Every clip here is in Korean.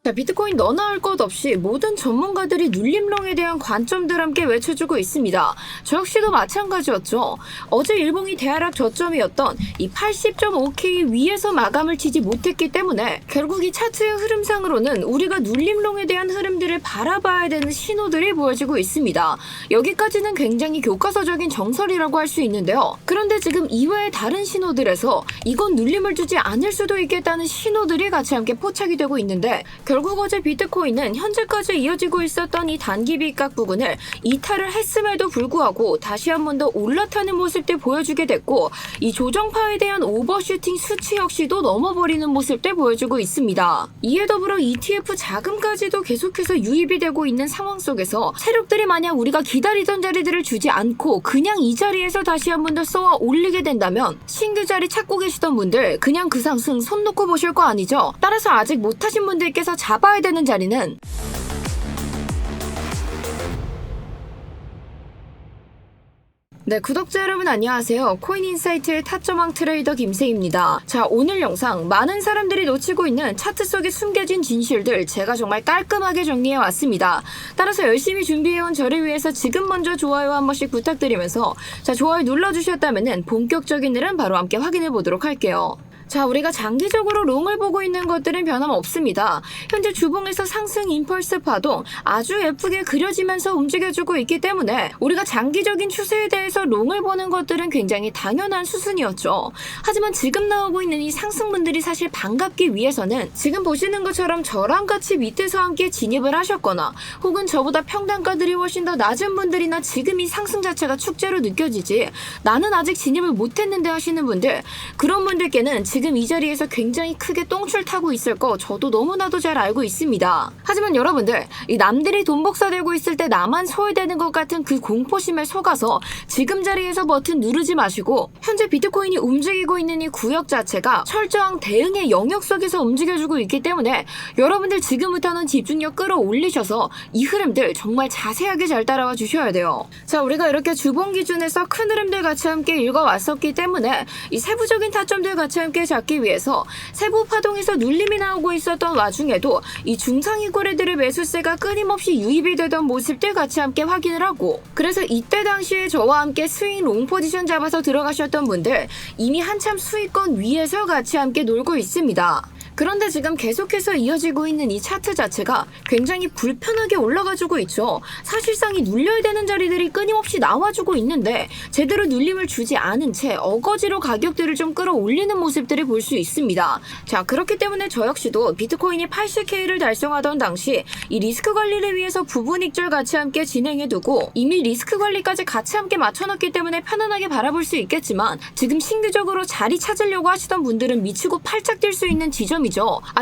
자, 비트코인 너나 할 것 없이 모든 전문가들이 눌림롱에 대한 관점들 함께 외쳐주고 있습니다. 저 역시도 마찬가지였죠. 어제 일봉이 대하락 저점이었던 이 80.5K 위에서 마감을 치지 못했기 때문에 결국 이 차트의 흐름상으로는 우리가 눌림롱에 대한 흐름들을 바라봐야 되는 신호들이 보여지고 있습니다. 여기까지는 굉장히 교과서적인 정설이라고 할 수 있는데요. 그런데 지금 이외의 다른 신호들에서 이건 눌림을 주지 않을 수도 있겠다는 신호들이 같이 함께 포착이 되고 있는데, 결국 어제 비트코인은 현재까지 이어지고 있었던 이 단기 빗각 부근을 이탈을 했음에도 불구하고 다시 한 번 더 올라타는 모습들 보여주게 됐고, 이 조정파에 대한 오버슈팅 수치 역시도 넘어버리는 모습들 보여주고 있습니다. 이에 더불어 ETF 자금까지도 계속해서 유입이 되고 있는 상황 속에서 세력들이 만약 우리가 기다리던 자리들을 주지 않고 그냥 이 자리에서 다시 한 번 더 쏘아 올리게 된다면 신규 자리 찾고 계시던 분들 그냥 그 상승 손 놓고 보실 거 아니죠? 따라서 아직 못하신 분들께서 잡아야 되는 자리는 네, 구독자 여러분 안녕하세요. 코인인사이트의 타점왕 트레이더 김세희입니다. 자, 오늘 영상 많은 사람들이 놓치고 있는 차트 속에 숨겨진 진실들 제가 정말 깔끔하게 정리해왔습니다. 따라서 열심히 준비해온 저를 위해서 지금 먼저 좋아요 한 번씩 부탁드리면서, 자, 좋아요 눌러주셨다면 본격적인 일은 바로 함께 확인해보도록 할게요. 자, 우리가 장기적으로 롱을 보고 있는 것들은 변함없습니다. 현재 주봉에서 상승 임펄스 파동 아주 예쁘게 그려지면서 움직여주고 있기 때문에 우리가 장기적인 추세에 대해서 롱을 보는 것들은 굉장히 당연한 수순이었죠. 하지만 지금 나오고 있는 이 상승분들이 사실 반갑기 위해서는 지금 보시는 것처럼 저랑 같이 밑에서 함께 진입을 하셨거나 혹은 저보다 평단가들이 훨씬 더 낮은 분들이나 지금 이 상승 자체가 축제로 느껴지지 나는 아직 진입을 못했는데 하시는 분들, 그런 분들께는 지금 이 자리에서 굉장히 크게 똥줄 타고 있을 거 저도 너무나도 잘 알고 있습니다. 하지만 여러분들, 이 남들이 돈 복사되고 있을 때 나만 소외되는 것 같은 그 공포심에 속아서 지금 자리에서 버튼 누르지 마시고, 현재 비트코인이 움직이고 있는 이 구역 자체가 철저한 대응의 영역 속에서 움직여주고 있기 때문에 여러분들 지금부터는 집중력 끌어올리셔서 이 흐름들 정말 자세하게 잘 따라와 주셔야 돼요. 자, 우리가 이렇게 주봉 기준에서 큰 흐름들 같이 함께 읽어왔었기 때문에 이 세부적인 타점들 같이 함께 잡기 위해서 세부 파동에서 눌림이 나오고 있었던 와중에도 이 중상위 거래들의 매수세가 끊임없이 유입이 되던 모습들 같이 함께 확인을 하고, 그래서 이때 당시에 저와 함께 스윙 롱 포지션 잡아서 들어가셨던 분들 이미 한참 수익권 위에서 같이 함께 놀고 있습니다. 그런데 지금 계속해서 이어지고 있는 이 차트 자체가 굉장히 불편하게 올라가주고 있죠. 사실상 이 눌려야 되는 자리들이 끊임없이 나와주고 있는데 제대로 눌림을 주지 않은 채 어거지로 가격들을 좀 끌어올리는 모습들을 볼 수 있습니다. 자, 그렇기 때문에 저 역시도 비트코인이 80K를 달성하던 당시 이 리스크 관리를 위해서 부분 익절 같이 함께 진행해두고 이미 리스크 관리까지 같이 함께 맞춰놨기 때문에 편안하게 바라볼 수 있겠지만, 지금 신규적으로 자리 찾으려고 하시던 분들은 미치고 팔짝 뛸 수 있는 지점이죠.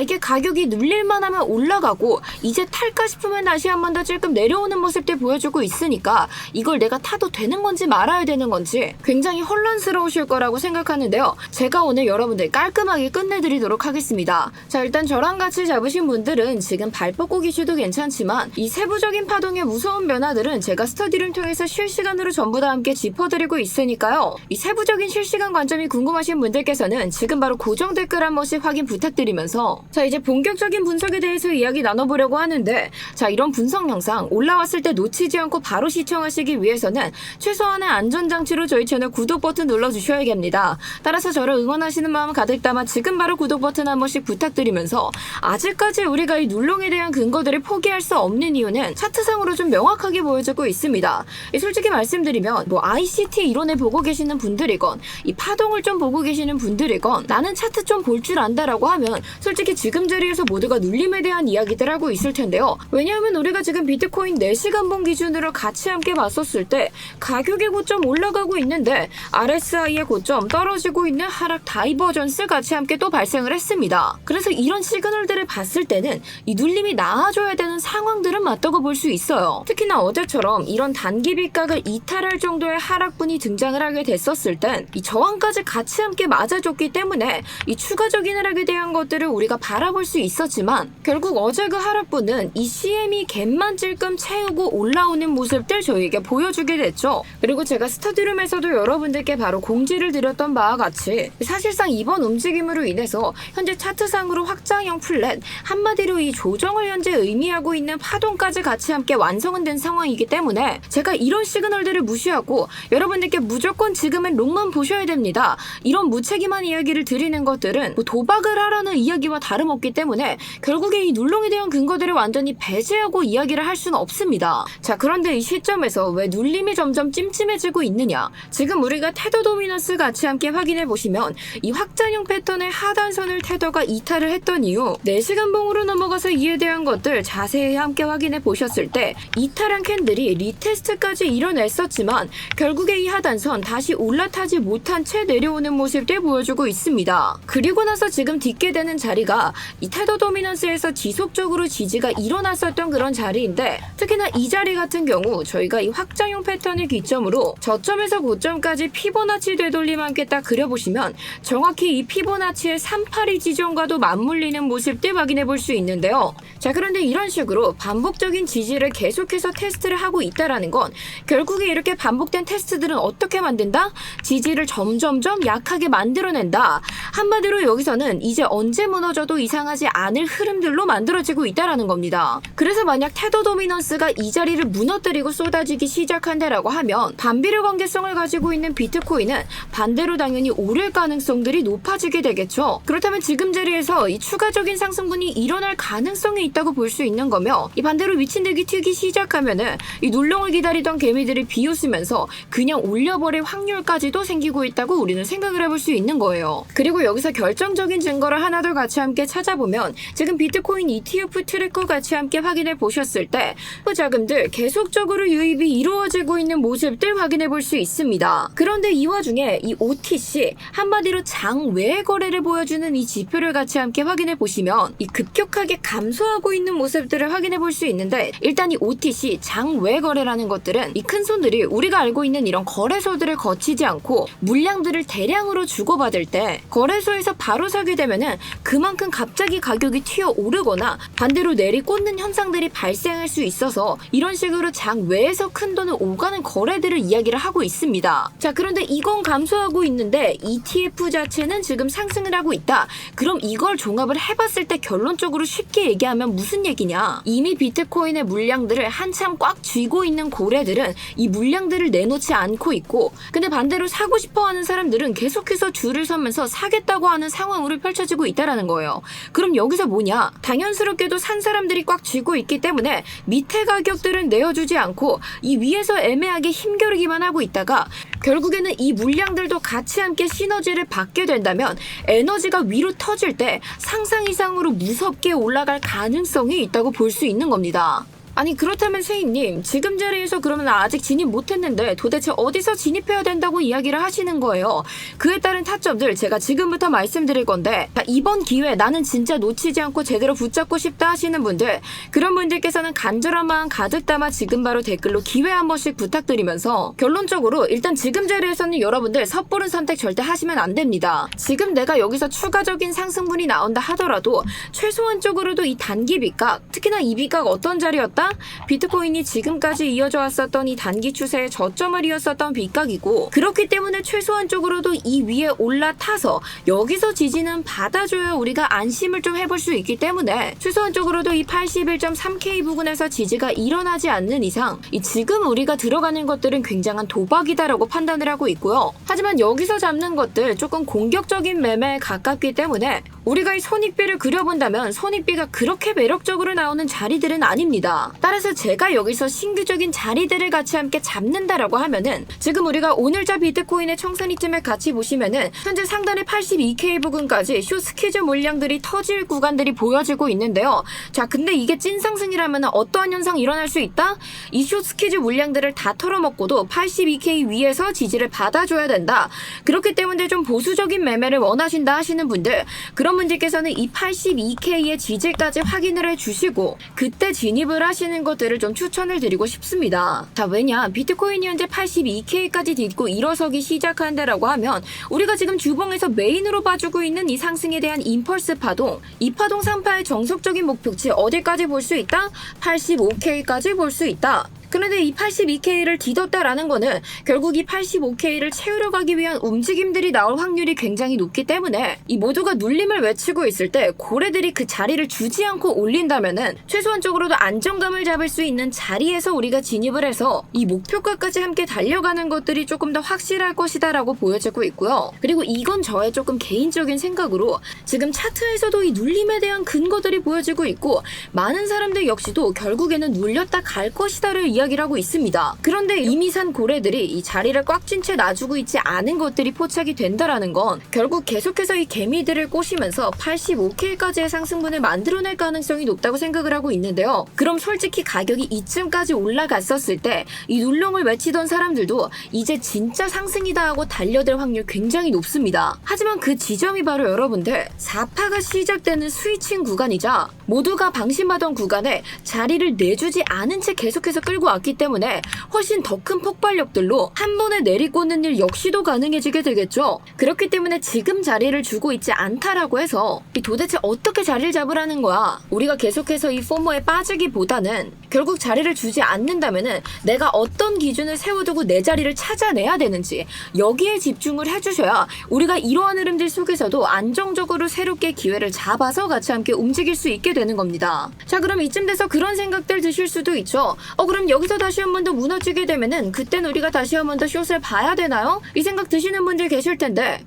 이게 가격이 눌릴만 하면 올라가고 이제 탈까 싶으면 다시 한 번 더 조금 내려오는 모습들 보여주고 있으니까 이걸 내가 타도 되는 건지 말아야 되는 건지 굉장히 혼란스러우실 거라고 생각하는데요. 제가 오늘 여러분들 깔끔하게 끝내드리도록 하겠습니다. 자, 일단 저랑 같이 잡으신 분들은 지금 발 뻗고 계셔도 괜찮지만 이 세부적인 파동의 무서운 변화들은 제가 스터디를 통해서 실시간으로 전부 다 함께 짚어드리고 있으니까요. 이 세부적인 실시간 관점이 궁금하신 분들께서는 지금 바로 고정 댓글 한 번씩 확인 부탁드리면서, 자, 이제 본격적인 분석에 대해서 이야기 나눠보려고 하는데, 자, 이런 분석 영상 올라왔을 때 놓치지 않고 바로 시청하시기 위해서는 최소한의 안전장치로 저희 채널 구독 버튼 눌러주셔야겠습니다. 따라서 저를 응원하시는 마음 가득 담아 지금 바로 구독 버튼 한 번씩 부탁드리면서, 아직까지 우리가 이 눌롱에 대한 근거들을 포기할 수 없는 이유는 차트상으로 좀 명확하게 보여지고 있습니다. 솔직히 말씀드리면 뭐 ICT 이론을 보고 계시는 분들이건 이 파동을 좀 보고 계시는 분들이건 나는 차트 좀 볼 줄 안다라고 하면 솔직히 지금 자리에서 모두가 눌림에 대한 이야기들 하고 있을 텐데요. 왜냐하면 우리가 지금 비트코인 4시간봉 기준으로 같이 함께 봤었을 때 가격의 고점 올라가고 있는데 RSI의 고점 떨어지고 있는 하락 다이버전스 같이 함께 또 발생을 했습니다. 그래서 이런 시그널들을 봤을 때는 이 눌림이 나아져야 되는 상황들은 맞다고 볼 수 있어요. 특히나 어제처럼 이런 단기 빗각을 이탈할 정도의 하락분이 등장을 하게 됐었을 땐 이 저항까지 같이 함께 맞아줬기 때문에 이 추가적인 하락에 대한 것들 것들을 우리가 바라볼 수 있었지만 결국 어제 그 하락분은 이 CM이 갭만 찔끔 채우고 올라오는 모습들 저희에게 보여주게 됐죠. 그리고 제가 스터디룸에서도 여러분들께 바로 공지를 드렸던 바와 같이 사실상 이번 움직임으로 인해서 현재 차트상으로 확장형 플랫, 한마디로 이 조정을 현재 의미하고 있는 파동까지 같이 함께 완성은 된 상황이기 때문에 제가 이런 시그널들을 무시하고 여러분들께 무조건 지금은 롱만 보셔야 됩니다, 이런 무책임한 이야기를 드리는 것들은 뭐 도박을 하라는 이야기와 다름없기 때문에 결국에 이 눌롱에 대한 근거들을 완전히 배제하고 이야기를 할 수는 없습니다. 자, 그런데 이 시점에서 왜 눌림이 점점 찜찜해지고 있느냐, 지금 우리가 테더 도미넌스 같이 함께 확인해 보시면 이 확장형 패턴의 하단선을 테더가 이탈을 했던 이후 4시간 봉으로 넘어가서 이에 대한 것들 자세히 함께 확인해 보셨을 때 이탈한 캔들이 리테스트까지 이뤄냈었지만 결국에 이 하단선 다시 올라타지 못한 채 내려오는 모습들 보여주고 있습니다. 그리고 나서 지금 딛게 되는 자리가 이 테더 도미넌스에서 지속적으로 지지가 일어났었던 그런 자리인데, 특히나 이 자리 같은 경우 저희가 이 확장형 패턴을 기점으로 저점에서 고점까지 피보나치 되돌림 함께 딱 그려보시면 정확히 이 피보나치의 382 지점과도 맞물리는 모습들 확인해 볼 수 있는데요. 자, 그런데 이런 식으로 반복적인 지지를 계속해서 테스트를 하고 있다라는 건 결국에 이렇게 반복된 테스트들은 어떻게 만든다? 지지를 점점점 약하게 만들어낸다. 한마디로 여기서는 이제 언제 무너져도 이상하지 않을 흐름들로 만들어지고 있다라는 겁니다. 그래서 만약 테더 도미넌스가 이 자리를 무너뜨리고 쏟아지기 시작한다라고 하면 반비례 관계성을 가지고 있는 비트코인은 반대로 당연히 오를 가능성들이 높아지게 되겠죠. 그렇다면 지금 자리에서 이 추가적인 상승분이 일어날 가능성이 있다고 볼 수 있는 거며, 이 반대로 미친듯이 튀기 시작하면은 이 눌렁을 기다리던 개미들이 비웃으면서 그냥 올려버릴 확률까지도 생기고 있다고 우리는 생각을 해볼 수 있는 거예요. 그리고 여기서 결정적인 증거를 하나 더 같이 함께 찾아보면 지금 비트코인 ETF 트래커 같이 함께 확인해 보셨을 때 그 자금들 계속적으로 유입이 이루어지고 있는 모습들 확인해 볼 수 있습니다. 그런데 이 와중에 이 OTC, 한마디로 장외 거래를 보여주는 이 지표를 같이 함께 확인해 보시면 이 급격하게 감소하고 있는 모습들을 확인해 볼 수 있는데, 일단 이 OTC 장외 거래라는 것들은 이 큰 손들이 우리가 알고 있는 이런 거래소들을 거치지 않고 물량들을 대량으로 주고받을 때 거래소에서 바로 사게 되면은 그만큼 갑자기 가격이 튀어 오르거나 반대로 내리꽂는 현상들이 발생할 수 있어서 이런 식으로 장외에서 큰 돈을 오가는 거래들을 이야기를 하고 있습니다. 자, 그런데 이건 감소하고 있는데 ETF 자체는 지금 상승을 하고 있다. 그럼 이걸 종합을 해봤을 때 결론적으로 쉽게 얘기하면 무슨 얘기냐, 이미 비트코인의 물량들을 한참 꽉 쥐고 있는 고래들은 이 물량들을 내놓지 않고 있고, 근데 반대로 사고 싶어 하는 사람들은 계속해서 줄을 서면서 사겠다고 하는 상황으로 펼쳐지고 있다라는 거예요. 그럼 여기서 뭐냐, 당연스럽게도 산 사람들이 꽉 쥐고 있기 때문에 밑에 가격들은 내어주지 않고 이 위에서 애매하게 힘겨루기만 하고 있다가 결국에는 이 물량들도 같이 함께 시너지를 받게 된다면 에너지가 위로 터질 때 상상 이상으로 무섭게 올라갈 가능성이 있다고 볼 수 있는 겁니다. 아니, 그렇다면 세희님, 지금 자리에서 그러면 아직 진입 못했는데 도대체 어디서 진입해야 된다고 이야기를 하시는 거예요. 그에 따른 타점들 제가 지금부터 말씀드릴 건데, 이번 기회 나는 진짜 놓치지 않고 제대로 붙잡고 싶다 하시는 분들, 그런 분들께서는 간절한 마음 가득 담아 지금 바로 댓글로 기회 한 번씩 부탁드리면서, 결론적으로 일단 지금 자리에서는 여러분들 섣부른 선택 절대 하시면 안 됩니다. 지금 내가 여기서 추가적인 상승분이 나온다 하더라도 최소한적으로도 이 단기 비각, 특히나 이 비각 어떤 자리였다? 비트코인이 지금까지 이어져 왔었던 이 단기 추세의 저점을 이었었던 비각이고, 그렇기 때문에 최소한적으로도 이 위에 올라타서 여기서 지지는 받아줘야 우리가 안심을 좀 해볼 수 있기 때문에 최소한적으로도 이 81.3K 부근에서 지지가 일어나지 않는 이상 이 지금 우리가 들어가는 것들은 굉장한 도박이다라고 판단을 하고 있고요. 하지만 여기서 잡는 것들 조금 공격적인 매매에 가깝기 때문에 우리가 이 손익비를 그려본다면 손익비가 그렇게 매력적으로 나오는 자리들은 아닙니다. 따라서 제가 여기서 신규적인 자리들을 같이 함께 잡는다라고 하면은, 지금 우리가 오늘자 비트코인의 청산이쯤을 같이 보시면은 현재 상단의 82K 부근까지 숏 스퀴즈 물량들이 터질 구간들이 보여지고 있는데요. 자, 근데 이게 찐 상승이라면 어떠한 현상이 일어날 수 있다? 이 숏 스퀴즈 물량들을 다 털어먹고도 82K 위에서 지지를 받아줘야 된다. 그렇기 때문에 좀 보수적인 매매를 원하신다 하시는 분들, 그런 분들께서는 이 82K의 지지까지 확인을 해주시고 그때 진입을 하시 하시는 것들을 좀 추천을 드리고 싶습니다. 자, 왜냐 비트코인이 현재 82K까지 딛고 일어서기 시작한다라고 하면 우리가 지금 주봉에서 메인으로 봐주고 있는 이 상승에 대한 임펄스 파동, 이 파동 3파의 정석적인 목표치 어디까지 볼 수 있다? 85K까지 볼 수 있다. 그런데 이 82K를 뒤덮다라는 거는 결국 이 85K를 채우려 가기 위한 움직임들이 나올 확률이 굉장히 높기 때문에 이 모두가 눌림을 외치고 있을 때 고래들이 그 자리를 주지 않고 올린다면은 최소한적으로도 안정감을 잡을 수 있는 자리에서 우리가 진입을 해서 이 목표가까지 함께 달려가는 것들이 조금 더 확실할 것이다라고 보여지고 있고요. 그리고 이건 저의 조금 개인적인 생각으로 지금 차트에서도 이 눌림에 대한 근거들이 보여지고 있고 많은 사람들 역시도 결국에는 눌렸다 갈 것이다를 이야기를 하고 있습니다. 그런데 이미 산 고래들이 이 자리를 꽉 쥔 채 놔주고 있지 않은 것들이 포착이 된다라는 건 결국 계속해서 이 개미들을 꼬시면서 85K까지의 상승분을 만들어낼 가능성이 높다고 생각을 하고 있는데요. 그럼 솔직히 가격이 이쯤까지 올라갔었을 때 이 눌림을 외치던 사람들도 이제 진짜 상승이다 하고 달려들 확률 굉장히 높습니다. 하지만 그 지점이 바로 여러분들 4파가 시작되는 스위칭 구간이자 모두가 방심하던 구간에 자리를 내주지 않은 채 계속해서 끌고 왔기 때문에 훨씬 더 큰 폭발력들로 한 번에 내리꽂는 일 역시도 가능해지게 되겠죠. 그렇기 때문에 지금 자리를 주고 있지 않다라고 해서 도대체 어떻게 자리를 잡으라는 거야. 우리가 계속해서 이 포모에 빠지기보다는 결국 자리를 주지 않는다면은 내가 어떤 기준을 세워두고 내 자리를 찾아내야 되는지 여기에 집중을 해주셔야 우리가 이러한 흐름들 속에서도 안정적으로 새롭게 기회를 잡아서 같이 함께 움직일 수 있게 되는 겁니다. 자, 그럼 이쯤 돼서 그런 생각들 드실 수도 있죠. 그럼 여기서 다시 한 번 더 무너지게 되면은 그땐 우리가 다시 한 번 더 숏을 봐야 되나요? 이 생각 드시는 분들 계실 텐데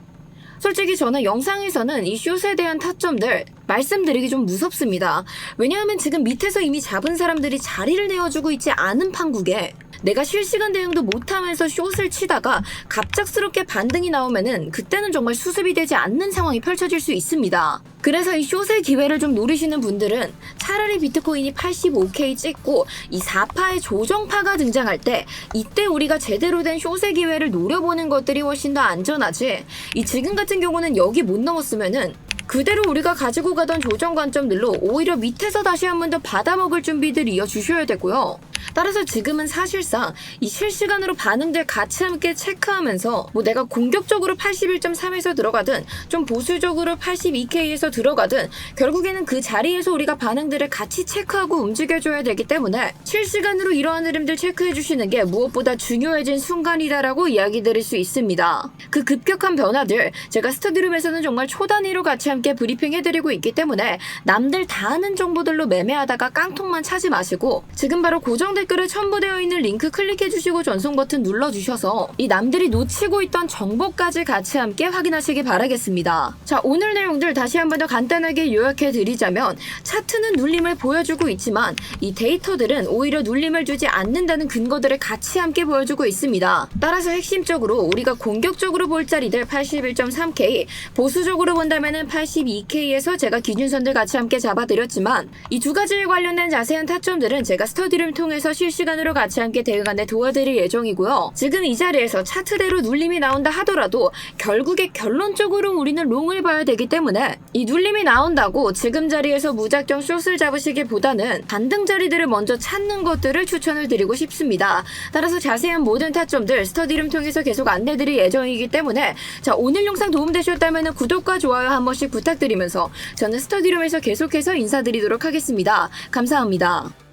솔직히 저는 영상에서는 이 숏에 대한 타점들 말씀드리기 좀 무섭습니다. 왜냐하면 지금 밑에서 이미 잡은 사람들이 자리를 내어주고 있지 않은 판국에 내가 실시간 대응도 못하면서 숏을 치다가 갑작스럽게 반등이 나오면은 그때는 정말 수습이 되지 않는 상황이 펼쳐질 수 있습니다. 그래서 이 숏의 기회를 좀 노리시는 분들은 차라리 비트코인이 85K 찍고 이 4파의 조정파가 등장할 때 이때 우리가 제대로 된 숏의 기회를 노려보는 것들이 훨씬 더 안전하지, 이 지금 같은 경우는 여기 못 넘었으면은 그대로 우리가 가지고 가던 조정 관점들로 오히려 밑에서 다시 한 번 더 받아먹을 준비들 이어주셔야 되고요. 따라서 지금은 사실상 이 실시간으로 반응들 같이 함께 체크하면서 내가 공격적으로 81.3에서 들어가든 좀 보수적으로 82K에서 들어가든 결국에는 그 자리에서 우리가 반응들을 같이 체크하고 움직여줘야 되기 때문에 실시간으로 이러한 흐름들 체크해주시는 게 무엇보다 중요해진 순간이다라고 이야기 드릴 수 있습니다. 그 급격한 변화들 제가 스터디룸에서는 정말 초단위로 같이 함께 브리핑해드리고 있기 때문에 남들 다 아는 정보들로 매매하다가 깡통만 차지 마시고 지금 바로 고정 댓글에 첨부되어 있는 링크 클릭해주시고 전송 버튼 눌러주셔서 이 남들이 놓치고 있던 정보까지 같이 함께 확인하시기 바라겠습니다. 자, 오늘 내용들 다시 한 번 더 간단하게 요약해드리자면 차트는 눌림을 보여주고 있지만 이 데이터들은 오히려 눌림을 주지 않는다는 근거들을 같이 함께 보여주고 있습니다. 따라서 핵심적으로 우리가 공격적으로 볼 자리들 81.3K, 보수적으로 본다면은 82K에서 제가 기준선들 같이 함께 잡아드렸지만 이 두 가지에 관련된 자세한 타점들은 제가 스터디룸 통해서 실시간으로 같이 함께 대응하는 도와드릴 예정이고요. 지금 이 자리에서 차트대로 눌림이 나온다 하더라도 결국에 결론적으로 우리는 롱을 봐야 되기 때문에 이 눌림이 나온다고 지금 자리에서 무작정 숏을 잡으시기보다는 반등 자리들을 먼저 찾는 것들을 추천을 드리고 싶습니다. 따라서 자세한 모든 타점들 스터디룸 통해서 계속 안내드릴 예정이기 때문에 자, 오늘 영상 도움되셨다면 구독과 좋아요 한 번씩 부탁드리면서 저는 스터디룸에서 계속해서 인사드리도록 하겠습니다. 감사합니다.